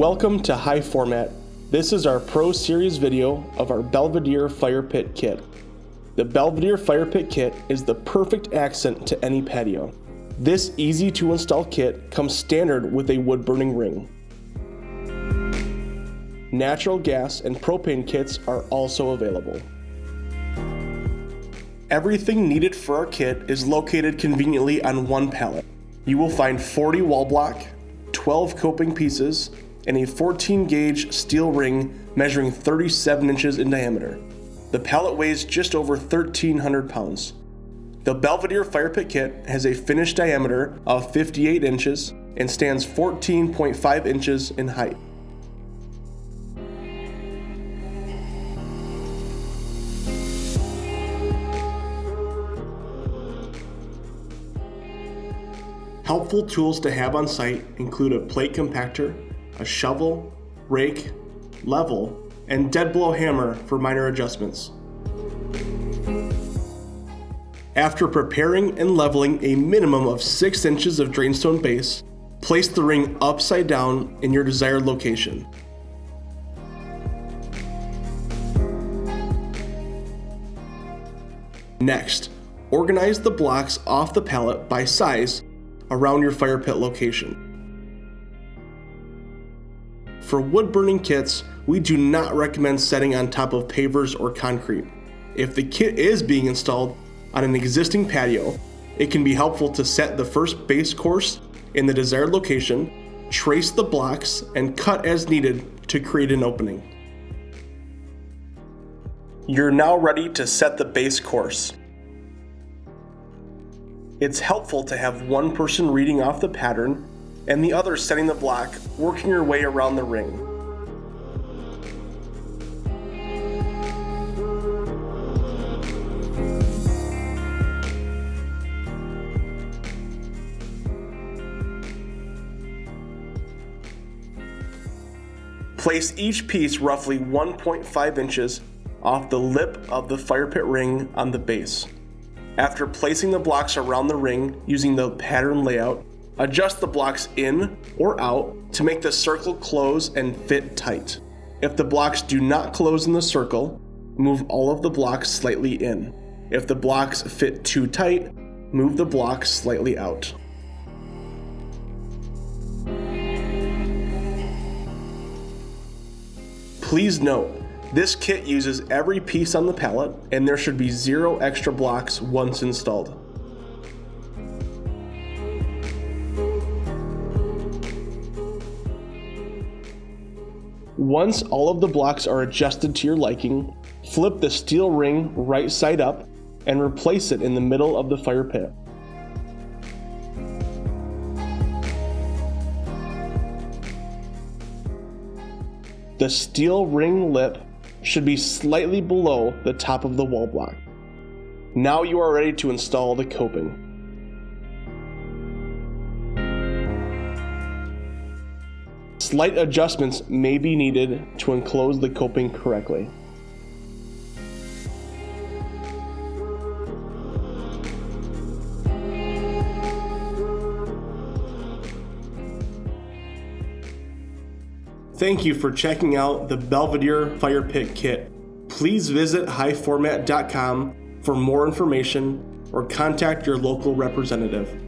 Welcome to High Format. This is our Pro Series video of our Belvedere Fire Pit Kit. The Belvedere Fire Pit Kit is the perfect accent to any patio. This easy to install kit comes standard with a wood burning ring. Natural gas and propane kits are also available. Everything needed for our kit is located conveniently on one pallet. You will find 40 wall block, 12 coping pieces, and a 14 gauge steel ring measuring 37 inches in diameter. The pallet weighs just over 1,300 pounds. The Belvedere Fire Pit Kit has a finished diameter of 58 inches and stands 14.5 inches in height. Helpful tools to have on site include a plate compactor, a shovel, rake, level, and dead blow hammer for minor adjustments. After preparing and leveling a minimum of 6 inches of drainstone base, place the ring upside down in your desired location. Next, organize the blocks off the pallet by size around your fire pit location. For wood burning kits, we do not recommend setting on top of pavers or concrete. If the kit is being installed on an existing patio, it can be helpful to set the first base course in the desired location, trace the blocks, and cut as needed to create an opening. You're now ready to set the base course. It's helpful to have one person reading off the pattern and the other setting the block, working your way around the ring. Place each piece roughly 1.5 inches off the lip of the fire pit ring on the base. After placing the blocks around the ring using the pattern layout, adjust the blocks in or out to make the circle close and fit tight. If the blocks do not close in the circle, move all of the blocks slightly in. If the blocks fit too tight, move the blocks slightly out. Please note, this kit uses every piece on the pallet and there should be 0 extra blocks once installed. Once all of the blocks are adjusted to your liking, flip the steel ring right side up and replace it in the middle of the fire pit. The steel ring lip should be slightly below the top of the wall block. Now you are ready to install the coping. Slight adjustments may be needed to enclose the coping correctly. Thank you for checking out the Belvedere Fire Pit Kit. Please visit highformat.com for more information or contact your local representative.